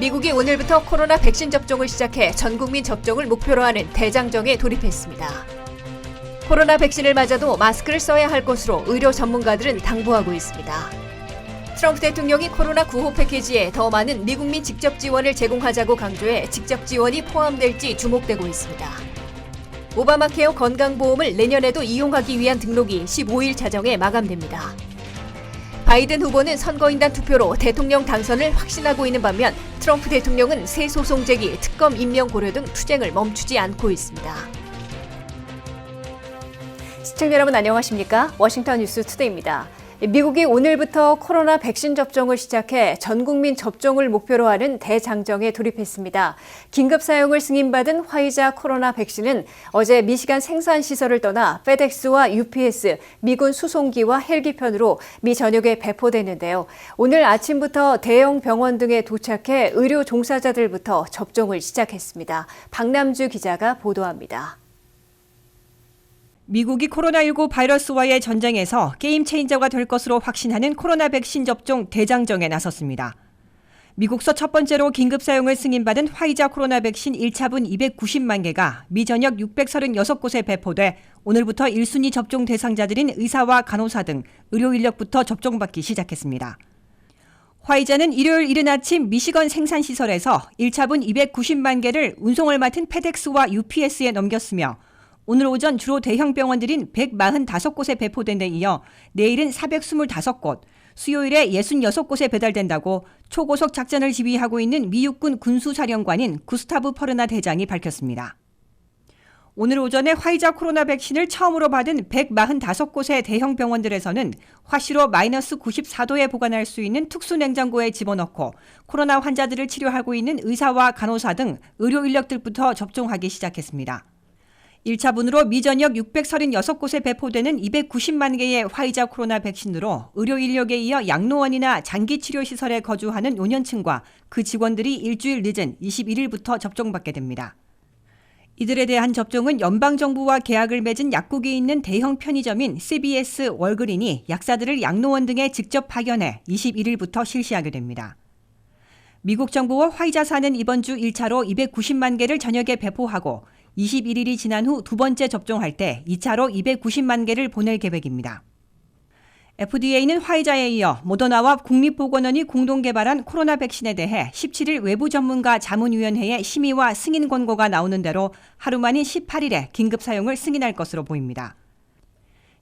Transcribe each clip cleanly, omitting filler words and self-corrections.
미국이 오늘부터 코로나 백신 접종을 시작해 전 국민 접종을 목표로 하는 대장정에 돌입했습니다. 코로나 백신을 맞아도 마스크를 써야 할 것으로 의료 전문가들은 당부하고 있습니다. 트럼프 대통령이 코로나 구호 패키지에 더 많은 미국민 직접 지원을 제공하자고 강조해 직접 지원이 포함될지 주목되고 있습니다. 오바마 케어 건강보험을 내년에도 이용하기 위한 등록이 15일 자정에 마감됩니다. 바이든 후보는 선거인단 투표로 대통령 당선을 확신하고 있는 반면 트럼프 대통령은 새 소송 제기, 특검 임명 고려 등 투쟁을 멈추지 않고 있습니다. 시청자 여러분 안녕하십니까? 워싱턴 뉴스 투데이입니다. 미국이 오늘부터 코로나 백신 접종을 시작해 전 국민 접종을 목표로 하는 대장정에 돌입했습니다. 긴급 사용을 승인받은 화이자 코로나 백신은 어제 미시간 생산시설을 떠나 페덱스와 UPS, 미군 수송기와 헬기편으로 미 전역에 배포됐는데요. 오늘 아침부터 대형 병원 등에 도착해 의료 종사자들부터 접종을 시작했습니다. 박남주 기자가 보도합니다. 미국이 코로나19 바이러스와의 전쟁에서 게임 체인저가 될 것으로 확신하는 코로나 백신 접종 대장정에 나섰습니다. 미국서 첫 번째로 긴급 사용을 승인받은 화이자 코로나 백신 1차분 290만 개가 미 전역 636곳에 배포돼 오늘부터 1순위 접종 대상자들인 의사와 간호사 등 의료 인력부터 접종받기 시작했습니다. 화이자는 일요일 이른 아침 미시건 생산시설에서 1차분 290만 개를 운송을 맡은 페덱스와 UPS에 넘겼으며 오늘 오전 주로 대형 병원들인 145곳에 배포된 데 이어 내일은 425곳, 수요일에 66곳에 배달된다고 초고속 작전을 지휘하고 있는 미 육군 군수사령관인 구스타브 퍼르나 대장이 밝혔습니다. 오늘 오전에 화이자 코로나 백신을 처음으로 받은 145곳의 대형 병원들에서는 화씨로 마이너스 94도에 보관할 수 있는 특수 냉장고에 집어넣고 코로나 환자들을 치료하고 있는 의사와 간호사 등 의료 인력들부터 접종하기 시작했습니다. 1차분으로 미 전역 636곳에 배포되는 290만 개의 화이자 코로나 백신으로 의료 인력에 이어 양로원이나 장기치료시설에 거주하는 노년층과 그 직원들이 일주일 늦은 21일부터 접종받게 됩니다. 이들에 대한 접종은 연방정부와 계약을 맺은 약국이 있는 대형 편의점인 CVS 월그린이 약사들을 양로원 등에 직접 파견해 21일부터 실시하게 됩니다. 미국 정부와 화이자사는 이번 주 1차로 290만 개를 저녁에 배포하고 21일이 지난 후 두 번째 접종할 때 2차로 290만 개를 보낼 계획입니다. FDA는 화이자에 이어 모더나와 국립보건원이 공동 개발한 코로나 백신에 대해 17일 외부 전문가 자문위원회의 심의와 승인 권고가 나오는 대로 하루 만인 18일에 긴급 사용을 승인할 것으로 보입니다.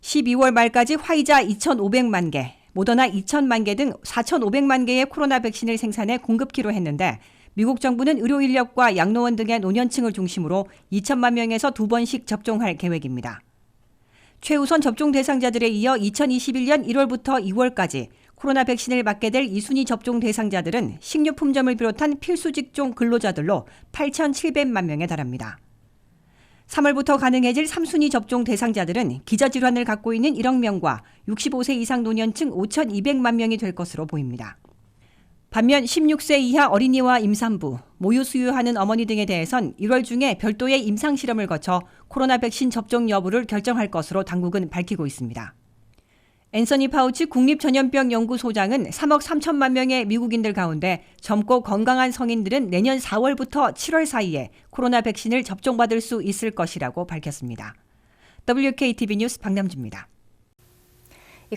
12월 말까지 화이자 2,500만 개, 모더나 2,000만 개 등 4,500만 개의 코로나 백신을 생산해 공급키로 했는데 미국 정부는 의료 인력과 양로원 등의 노년층을 중심으로 2천만 명에서 2번씩 접종할 계획입니다. 최우선 접종 대상자들에 이어 2021년 1월부터 2월까지 코로나 백신을 맞게 될 2순위 접종 대상자들은 식료품점을 비롯한 필수 직종 근로자들로 8,700만 명에 달합니다. 3월부터 가능해질 3순위 접종 대상자들은 기저질환을 갖고 있는 1억 명과 65세 이상 노년층 5,200만 명이 될 것으로 보입니다. 반면 16세 이하 어린이와 임산부, 모유 수유하는 어머니 등에 대해선 1월 중에 별도의 임상 실험을 거쳐 코로나 백신 접종 여부를 결정할 것으로 당국은 밝히고 있습니다. 앤서니 파우치 국립전염병연구소장은 3억 3천만 명의 미국인들 가운데 젊고 건강한 성인들은 내년 4월부터 7월 사이에 코로나 백신을 접종받을 수 있을 것이라고 밝혔습니다. WKTV 뉴스 박남주입니다.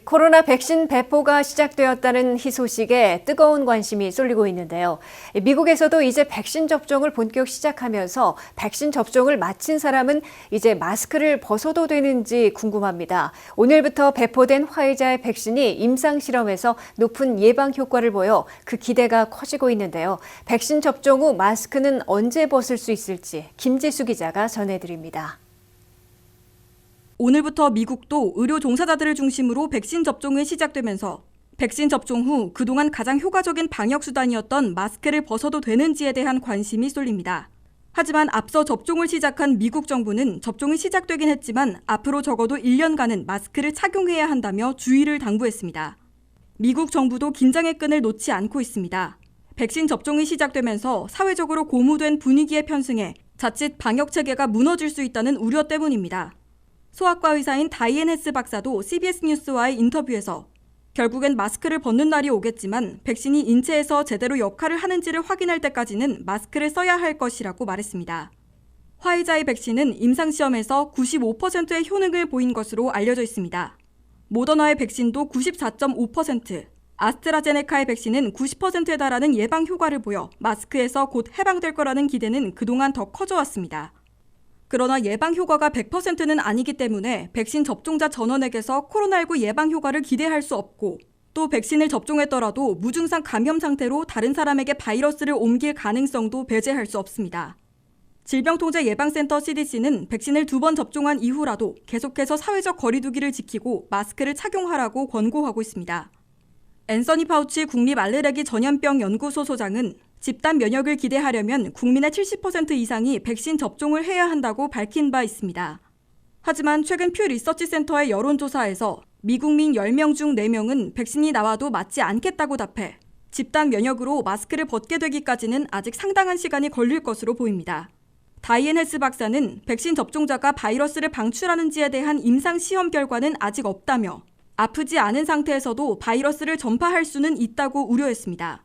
코로나 백신 배포가 시작되었다는 희소식에 뜨거운 관심이 쏠리고 있는데요. 미국에서도 이제 백신 접종을 본격 시작하면서 백신 접종을 마친 사람은 이제 마스크를 벗어도 되는지 궁금합니다. 오늘부터 배포된 화이자의 백신이 임상실험에서 높은 예방 효과를 보여 그 기대가 커지고 있는데요. 백신 접종 후 마스크는 언제 벗을 수 있을지 김지수 기자가 전해드립니다. 오늘부터 미국도 의료 종사자들을 중심으로 백신 접종이 시작되면서 백신 접종 후 그동안 가장 효과적인 방역 수단이었던 마스크를 벗어도 되는지에 대한 관심이 쏠립니다. 하지만 앞서 접종을 시작한 미국 정부는 접종이 시작되긴 했지만 앞으로 적어도 1년간은 마스크를 착용해야 한다며 주의를 당부했습니다. 미국 정부도 긴장의 끈을 놓지 않고 있습니다. 백신 접종이 시작되면서 사회적으로 고무된 분위기에 편승해 자칫 방역 체계가 무너질 수 있다는 우려 때문입니다. 소아과 의사인 다이앤 헤스 박사도 CBS 뉴스와의 인터뷰에서 결국엔 마스크를 벗는 날이 오겠지만 백신이 인체에서 제대로 역할을 하는지를 확인할 때까지는 마스크를 써야 할 것이라고 말했습니다. 화이자의 백신은 임상시험에서 95%의 효능을 보인 것으로 알려져 있습니다. 모더나의 백신도 94.5%, 아스트라제네카의 백신은 90%에 달하는 예방 효과를 보여 마스크에서 곧 해방될 거라는 기대는 그동안 더 커져왔습니다. 그러나 예방 효과가 100%는 아니기 때문에 백신 접종자 전원에게서 코로나19 예방 효과를 기대할 수 없고 또 백신을 접종했더라도 무증상 감염 상태로 다른 사람에게 바이러스를 옮길 가능성도 배제할 수 없습니다. 질병통제예방센터 CDC는 백신을 2번 접종한 이후라도 계속해서 사회적 거리두기를 지키고 마스크를 착용하라고 권고하고 있습니다. 앤서니 파우치 국립알레르기 전염병 연구소 소장은 집단 면역을 기대하려면 국민의 70% 이상이 백신 접종을 해야 한다고 밝힌 바 있습니다. 하지만 최근 퓨 리서치 센터의 여론조사에서 미국민 10명 중 4명은 백신이 나와도 맞지 않겠다고 답해 집단 면역으로 마스크를 벗게 되기까지는 아직 상당한 시간이 걸릴 것으로 보입니다. 다이앤 헬스 박사는 백신 접종자가 바이러스를 방출하는지에 대한 임상 시험 결과는 아직 없다며 아프지 않은 상태에서도 바이러스를 전파할 수는 있다고 우려했습니다.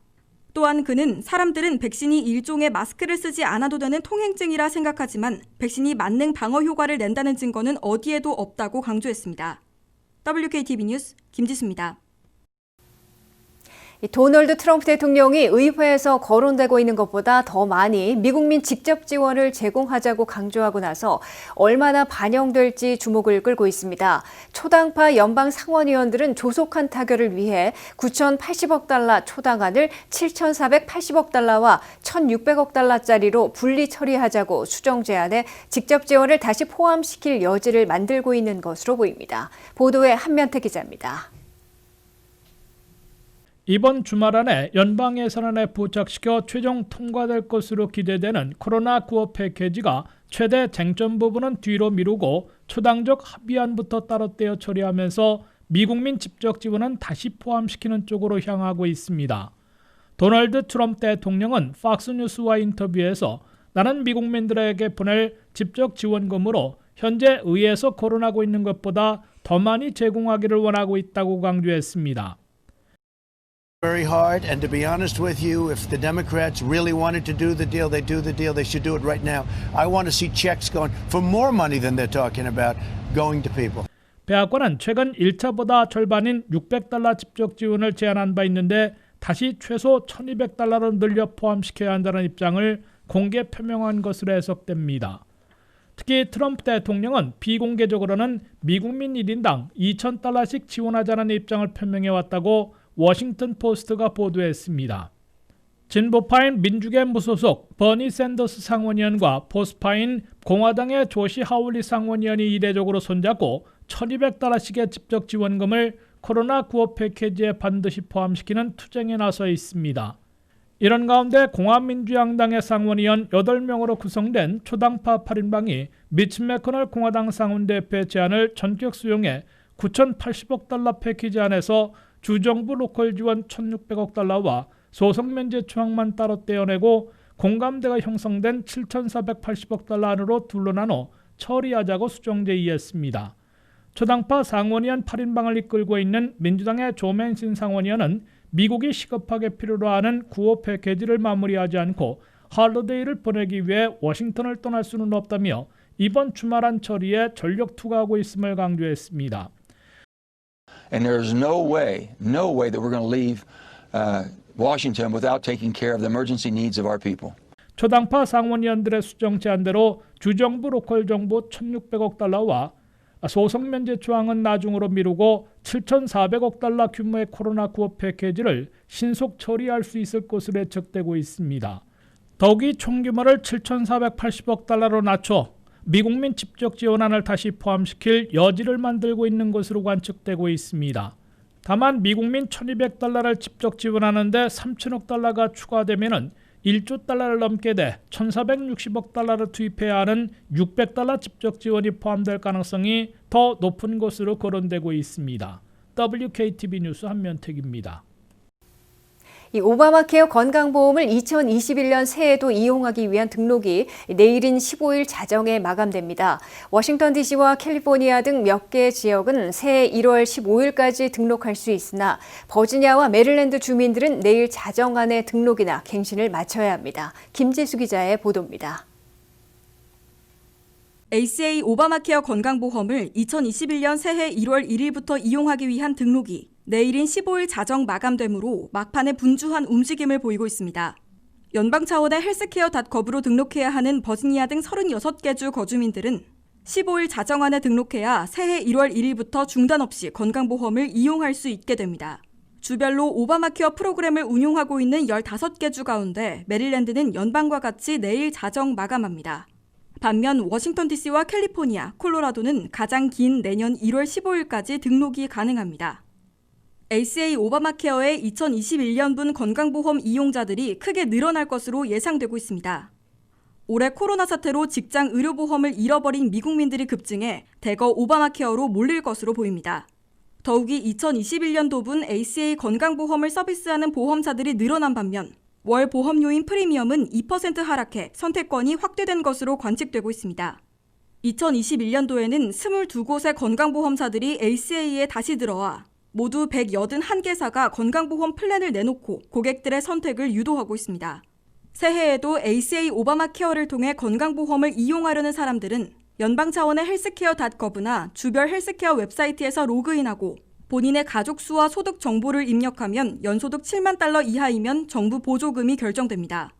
또한 그는 사람들은 백신이 일종의 마스크를 쓰지 않아도 되는 통행증이라 생각하지만 백신이 만능 방어 효과를 낸다는 증거는 어디에도 없다고 강조했습니다. WKTV 뉴스 김지수입니다. 도널드 트럼프 대통령이 의회에서 거론되고 있는 것보다 더 많이 미국민 직접 지원을 제공하자고 강조하고 나서 얼마나 반영될지 주목을 끌고 있습니다. 초당파 연방 상원의원들은 조속한 타결을 위해 9,080억 달러 초당안을 7,480억 달러와 1,600억 달러짜리로 분리 처리하자고 수정 제안에 직접 지원을 다시 포함시킬 여지를 만들고 있는 것으로 보입니다. 보도에 한면태 기자입니다. 이번 주말 안에 연방 예산안에 부착시켜 최종 통과될 것으로 기대되는 코로나 구호 패키지가 최대 쟁점 부분은 뒤로 미루고 초당적 합의안부터 따로 떼어 처리하면서 미국민 직접 지원은 다시 포함시키는 쪽으로 향하고 있습니다. 도널드 트럼프 대통령은 팍스뉴스와 인터뷰에서 나는 미국민들에게 보낼 직접 지원금으로 현재 의회에서 거론하고 있는 것보다 더 많이 제공하기를 원하고 있다고 강조했습니다. Very hard, and to be honest with you, if the Democrats really wanted to do the deal, they do the deal. They should do it right now. I want to see checks going for more money than they're talking about going to people. 백악관은 최근 1차보다 절반인 600달러 직접 지원을 제안한 바 있는데 다시 최소 1,200달러로 늘려 포함시켜야 한다는 입장을 공개 표명한 것으로 해석됩니다. 특히 트럼프 대통령은 비공개적으로는 미국민 1인당 2,000달러씩 지원하자는 입장을 표명해왔다고 워싱턴 포스트가 보도했습니다. 진보파인 민주계 무소속 버니 샌더스 상원의원과 보수파인 공화당의 조시 하울리 상원의원이 이례적으로 손잡고 1,200달러씩의 직접 지원금을 코로나 구호 패키지에 반드시 포함시키는 투쟁에 나서 있습니다. 이런 가운데 공화민주양당의 상원의원 8명으로 구성된 초당파 8인방이 미치 매코널 공화당 상원대표의 제안을 전격 수용해 9,080억 달러 패키지 안에서 주정부 로컬 지원 1,600억 달러와 소송 면제 조항만 따로 떼어내고 공감대가 형성된 7,480억 달러 안으로 둘로 나눠 처리하자고 수정 제의했습니다. 초당파 상원의원 8인방을 이끌고 있는 민주당의 조 맨신 상원의원은 미국이 시급하게 필요로 하는 구호 패키지를 마무리하지 않고 할러데이를 보내기 위해 워싱턴을 떠날 수는 없다며 이번 주말안 처리에 전력 투구하고 있음을 강조했습니다. And there's no way that we're going to leave Washington without taking care of the emergency needs of our people. 초당파 상원의원들의 수정 제안대로 주정부 로컬 정부 1,600억 달러와 소송 면제 조항은 나중으로 미루고 7,400억 달러 규모의 코로나 구호 패키지를 신속 처리할 수 있을 것으로 예측되고 있습니다. 더욱이 총규모를 7,480억 달러로 낮춰 미국민 직접 지원안을 다시 포함시킬 여지를 만들고 있는 것으로 관측되고 있습니다. 다만 미국민 1,200달러를 직접 지원하는데 3천억 달러가 추가되면 1조 달러를 넘게 돼 1,460억 달러를 투입해야 하는 600달러 직접 지원이 포함될 가능성이 더 높은 것으로 거론되고 있습니다. WKTV 뉴스 한면택입니다. 이 오바마 케어 건강보험을 2021년 새해에도 이용하기 위한 등록이 내일인 15일 자정에 마감됩니다. 워싱턴 DC와 캘리포니아 등 몇 개 지역은 새해 1월 15일까지 등록할 수 있으나 버지니아와 메릴랜드 주민들은 내일 자정 안에 등록이나 갱신을 마쳐야 합니다. 김지수 기자의 보도입니다. ACA 오바마 케어 건강보험을 2021년 새해 1월 1일부터 이용하기 위한 등록이 내일인 15일 자정 마감되므로 막판에 분주한 움직임을 보이고 있습니다. 연방 차원의 헬스케어.gov으로 등록해야 하는 버지니아 등 36개 주 거주민들은 15일 자정 안에 등록해야 새해 1월 1일부터 중단 없이 건강보험을 이용할 수 있게 됩니다. 주별로 오바마 케어 프로그램을 운용하고 있는 15개 주 가운데 메릴랜드는 연방과 같이 내일 자정 마감합니다. 반면 워싱턴 DC와 캘리포니아, 콜로라도는 가장 긴 내년 1월 15일까지 등록이 가능합니다. ACA 오바마 케어의 2021년분 건강보험 이용자들이 크게 늘어날 것으로 예상되고 있습니다. 올해 코로나 사태로 직장 의료보험을 잃어버린 미국민들이 급증해 대거 오바마 케어로 몰릴 것으로 보입니다. 더욱이 2021년도분 ACA 건강보험을 서비스하는 보험사들이 늘어난 반면 월 보험료인 프리미엄은 2% 하락해 선택권이 확대된 것으로 관측되고 있습니다. 2021년도에는 22곳의 건강보험사들이 ACA에 다시 들어와 모두 181개사가 건강보험 플랜을 내놓고 고객들의 선택을 유도하고 있습니다. 새해에도 ACA 오바마 케어를 통해 건강보험을 이용하려는 사람들은 연방 차원의 헬스케어.gov나 주별 헬스케어 웹사이트에서 로그인하고 본인의 가족 수와 소득 정보를 입력하면 연소득 7만 달러 이하이면 정부 보조금이 결정됩니다.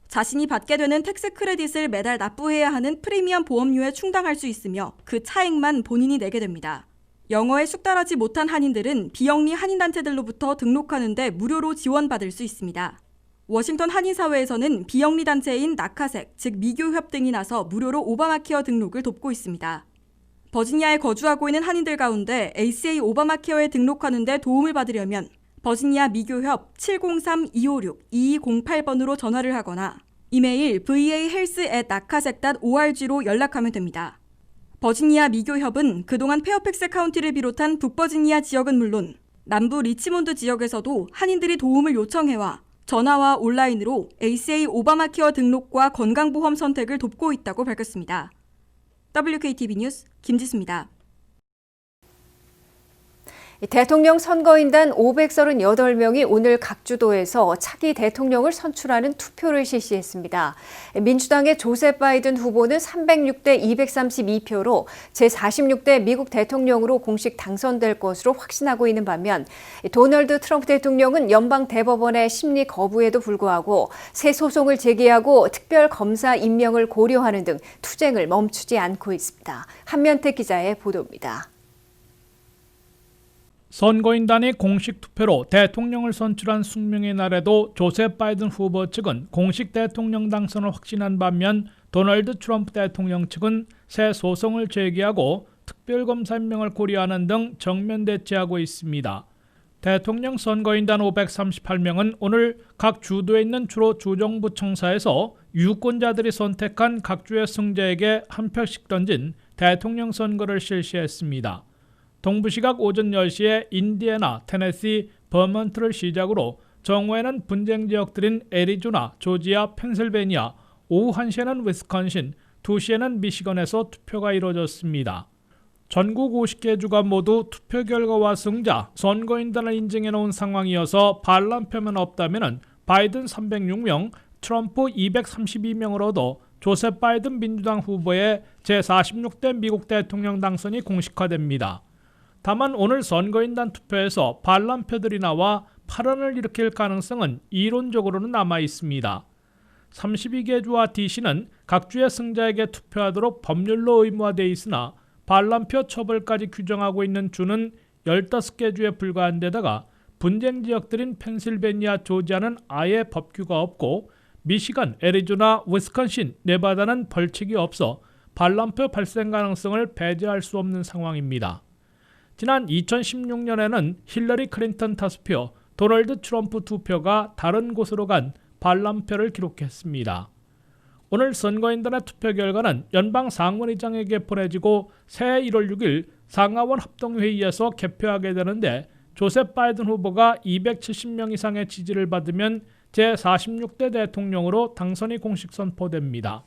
자신이 받게 되는 텍스 크레딧을 매달 납부해야 하는 프리미엄 보험료에 충당할 수 있으며 그 차액만 본인이 내게 됩니다. 영어에 숙달하지 못한 한인들은 비영리 한인단체들로부터 등록하는 데 무료로 지원받을 수 있습니다. 워싱턴 한인사회에서는 비영리 단체인 나카색, 즉 미교협 등이 나서 무료로 오바마 케어 등록을 돕고 있습니다. 버지니아에 거주하고 있는 한인들 가운데 ACA 오바마 케어에 등록하는 데 도움을 받으려면 버지니아 미교협 703-256-2208번으로 전화를 하거나 이메일 vahealth@nakasek.org로 연락하면 됩니다. 버지니아 미교협은 그동안 페어팩스 카운티를 비롯한 북버지니아 지역은 물론 남부 리치몬드 지역에서도 한인들이 도움을 요청해와 전화와 온라인으로 ACA 오바마 케어 등록과 건강보험 선택을 돕고 있다고 밝혔습니다. WKTV 뉴스 김지수입니다. 대통령 선거인단 538명이 오늘 각 주도에서 차기 대통령을 선출하는 투표를 실시했습니다. 민주당의 조셉 바이든 후보는 306대 232표로 제46대 미국 대통령으로 공식 당선될 것으로 확신하고 있는 반면 도널드 트럼프 대통령은 연방 대법원의 심리 거부에도 불구하고 새 소송을 제기하고 특별 검사 임명을 고려하는 등 투쟁을 멈추지 않고 있습니다. 한면택 기자의 보도입니다. 선거인단이 공식 투표로 대통령을 선출한 숙명의 날에도 조셉 바이든 후보 측은 공식 대통령 당선을 확신한 반면 도널드 트럼프 대통령 측은 새 소송을 제기하고 특별검사 임명을 고려하는 등 정면 대치하고 있습니다. 대통령 선거인단 538명은 오늘 각 주도에 있는 주로 주정부 청사에서 유권자들이 선택한 각 주의 승자에게 한 표씩 던진 대통령 선거를 실시했습니다. 동부시각 오전 10시에 인디애나, 테네시, 버먼트를 시작으로 정오에는 분쟁 지역들인 애리조나, 조지아, 펜실베니아, 오후 1시에는 위스콘신, 2시에는 미시건에서 투표가 이루어졌습니다. 전국 50개 주가 모두 투표 결과와 승자, 선거인단을 인증해 놓은 상황이어서 반란표만 없다면 바이든 306명, 트럼프 232명으로도 조셉 바이든 민주당 후보의 제46대 미국 대통령 당선이 공식화됩니다. 다만 오늘 선거인단 투표에서 반란표들이 나와 파란을 일으킬 가능성은 이론적으로는 남아 있습니다. 32개 주와 DC는 각 주의 승자에게 투표하도록 법률로 의무화되어 있으나 반란표 처벌까지 규정하고 있는 주는 15개 주에 불과한 데다가 분쟁 지역들인 펜실베니아, 조지아는 아예 법규가 없고 미시간, 애리조나, 위스콘신, 네바다는 벌칙이 없어 반란표 발생 가능성을 배제할 수 없는 상황입니다. 지난 2016년에는 힐러리 클린턴 5표, 도널드 트럼프 2표가 다른 곳으로 간 반란표를 기록했습니다. 오늘 선거인단의 투표 결과는 연방 상원의장에게 보내지고 새해 1월 6일 상하원 합동회의에서 개표하게 되는데 조셉 바이든 후보가 270명 이상의 지지를 받으면 제46대 대통령으로 당선이 공식 선포됩니다.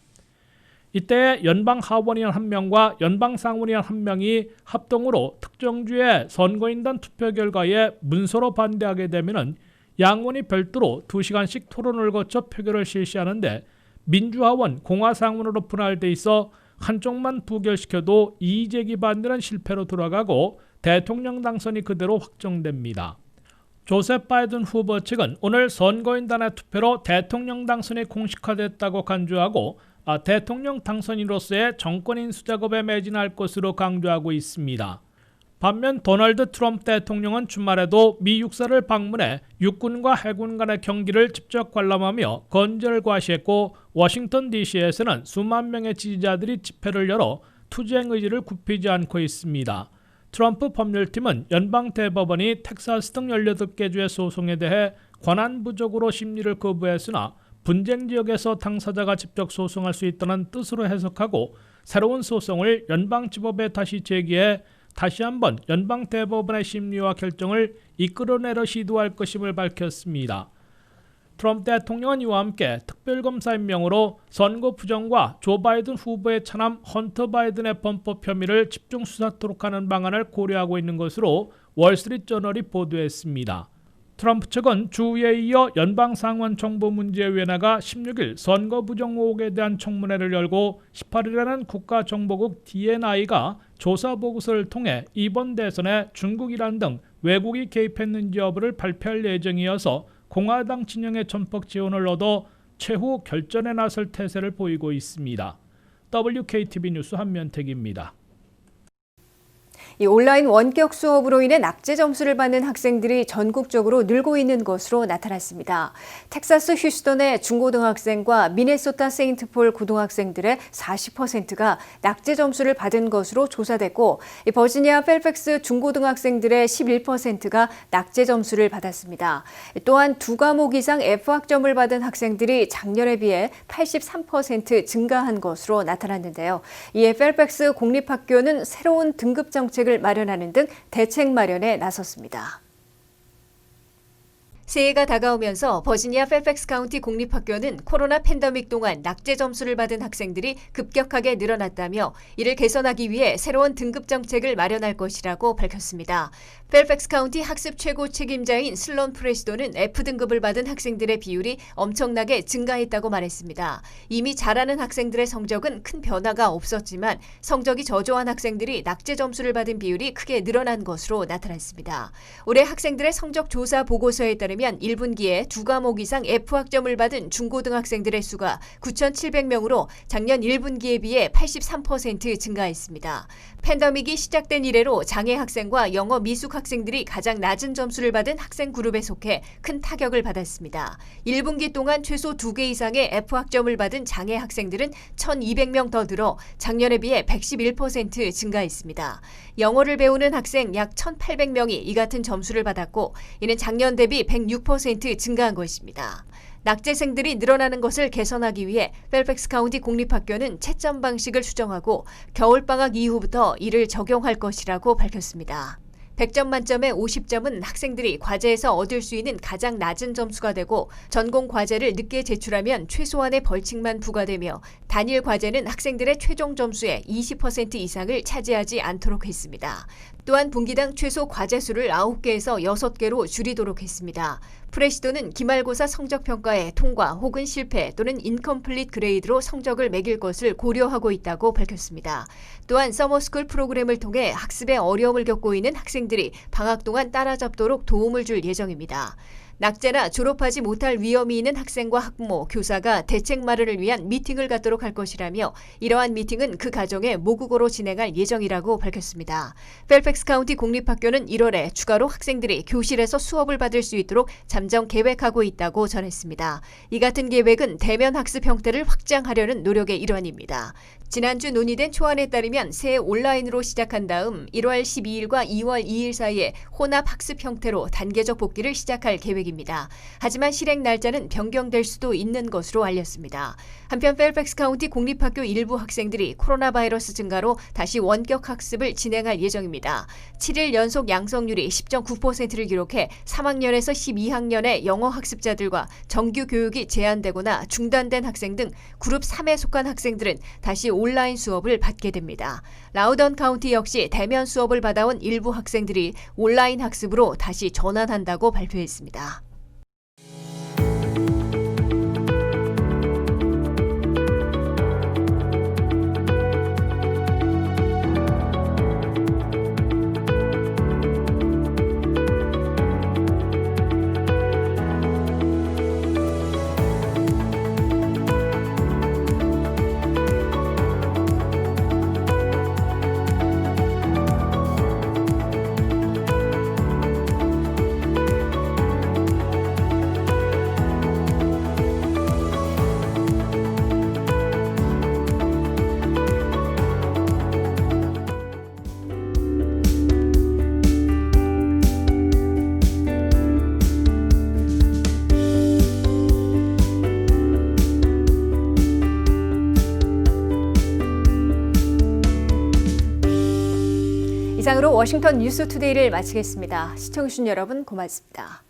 이때 연방 하원의원 1명과 연방 상원의원 1명이 합동으로 특정주의 선거인단 투표 결과에 문서로 반대하게 되면 양원이 별도로 2시간씩 토론을 거쳐 표결을 실시하는데 민주하원, 공화상원으로 분할돼 있어 한쪽만 부결시켜도 이의제기 반대는 실패로 돌아가고 대통령 당선이 그대로 확정됩니다. 조셉 바이든 후보 측은 오늘 선거인단의 투표로 대통령 당선이 공식화됐다고 간주하고 대통령 당선인으로서의 정권 인수 작업에 매진할 것으로 강조하고 있습니다. 반면 도널드 트럼프 대통령은 주말에도 미 육사를 방문해 육군과 해군 간의 경기를 직접 관람하며 건재를 과시했고 워싱턴 DC에서는 수만 명의 지지자들이 집회를 열어 투쟁 의지를 굽히지 않고 있습니다. 트럼프 법률팀은 연방대법원이 텍사스 등 18개 주의 소송에 대해 권한 부족으로 심리를 거부했으나 분쟁 지역에서 당사자가 직접 소송할 수 있다는 뜻으로 해석하고 새로운 소송을 연방지법에 다시 제기해 다시 한번 연방대법원의 심리와 결정을 이끌어내려 시도할 것임을 밝혔습니다. 트럼프 대통령은 이와 함께 특별검사 임명으로 선거 부정과 조 바이든 후보의 차남 헌터 바이든의 범법 혐의를 집중 수사토록 하는 방안을 고려하고 있는 것으로 월스트리트저널이 보도했습니다. 트럼프 측은 주에 이어 연방상원정보문제위원회가 16일 선거 부정 의혹에 대한 청문회를 열고 18일에는 국가정보국 DNI가 조사 보고서를 통해 이번 대선에 중국, 이란 등 외국이 개입했는지 여부를 발표할 예정이어서 공화당 진영의 전폭 지원을 얻어 최후 결전에 나설 태세를 보이고 있습니다. WKTV 뉴스 한면택입니다. 이 온라인 원격 수업으로 인해 낙제 점수를 받는 학생들이 전국적으로 늘고 있는 것으로 나타났습니다. 텍사스 휴스턴의 중고등학생과 미네소타 세인트폴 고등학생들의 40%가 낙제 점수를 받은 것으로 조사됐고 버지니아 펠팩스 중고등학생들의 11%가 낙제 점수를 받았습니다. 또한 2과목 이상 F학점을 받은 학생들이 작년에 비해 83% 증가한 것으로 나타났는데요. 이에 펠팩스 공립학교는 새로운 등급 정책을 마련하는 등 대책 마련에 나섰습니다. 새해가 다가오면서 버지니아 펠팩스 카운티 공립학교는 코로나 팬데믹 동안 낙제 점수를 받은 학생들이 급격하게 늘어났다며 이를 개선하기 위해 새로운 등급 정책을 마련할 것이라고 밝혔습니다. 펠팩스 카운티 학습 최고 책임자인 슬론 프레시도는 F등급을 받은 학생들의 비율이 엄청나게 증가했다고 말했습니다. 이미 잘하는 학생들의 성적은 큰 변화가 없었지만 성적이 저조한 학생들이 낙제 점수를 받은 비율이 크게 늘어난 것으로 나타났습니다. 올해 학생들의 성적 조사 보고서에 따르면 1분기에 2과목 이상 F학점을 받은 중고등학생들의 수가 9,700명으로 작년 1분기에 비해 83% 증가했습니다. 팬데믹이 시작된 이래로 장애 학생과 영어 미숙 학생들이 가장 낮은 점수를 받은 학생 그룹에 속해 큰 타격을 받았습니다. 1분기 동안 최소 2개 이상의 F학점을 받은 장애 학생들은 1,200명 더 늘어 작년에 비해 111% 증가했습니다. 영어를 배우는 학생 약 1,800명이 이 같은 점수를 받았고 이는 작년 대비 106% 증가한 것입니다. 낙제생들이 늘어나는 것을 개선하기 위해 펠팩스 카운티 공립학교는 채점 방식을 수정하고 겨울방학 이후부터 이를 적용할 것이라고 밝혔습니다. 100점 만점에 50점은 학생들이 과제에서 얻을 수 있는 가장 낮은 점수가 되고 전공 과제를 늦게 제출하면 최소한의 벌칙만 부과되며 단일 과제는 학생들의 최종 점수의 20% 이상을 차지하지 않도록 했습니다. 또한 분기당 최소 과제 수를 9개에서 6개로 줄이도록 했습니다. 프레시도는 기말고사 성적평가에 통과 혹은 실패 또는 인컴플릿 그레이드로 성적을 매길 것을 고려하고 있다고 밝혔습니다. 또한 서머스쿨 프로그램을 통해 학습에 어려움을 겪고 있는 학생들이 방학 동안 따라잡도록 도움을 줄 예정입니다. 낙제나 졸업하지 못할 위험이 있는 학생과 학부모, 교사가 대책 마련을 위한 미팅을 갖도록 할 것이라며 이러한 미팅은 그 가정에 모국어로 진행할 예정이라고 밝혔습니다. 펠팩스 카운티 공립학교는 1월에 추가로 학생들이 교실에서 수업을 받을 수 있도록 잠정 계획하고 있다고 전했습니다. 이 같은 계획은 대면 학습 형태를 확장하려는 노력의 일환입니다. 지난주 논의된 초안에 따르면 새해 온라인으로 시작한 다음 1월 12일과 2월 2일 사이에 혼합 학습 형태로 단계적 복귀를 시작할 계획입니다. 하지만 실행 날짜는 변경될 수도 있는 것으로 알렸습니다. 한편 펠팩스 카운티 공립학교 일부 학생들이 코로나 바이러스 증가로 다시 원격 학습을 진행할 예정입니다. 7일 연속 양성률이 10.9%를 기록해 3학년에서 12학년의 영어 학습자들과 정규 교육이 제한되거나 중단된 학생 등 그룹 3에 속한 학생들은 다시 온라인 수업을 받게 됩니다. 라우던 카운티 역시 대면 수업을 받아온 일부 학생들이 온라인 학습으로 다시 전환한다고 발표했습니다. 이상으로 워싱턴 뉴스투데이를 마치겠습니다. 시청해주신 여러분 고맙습니다.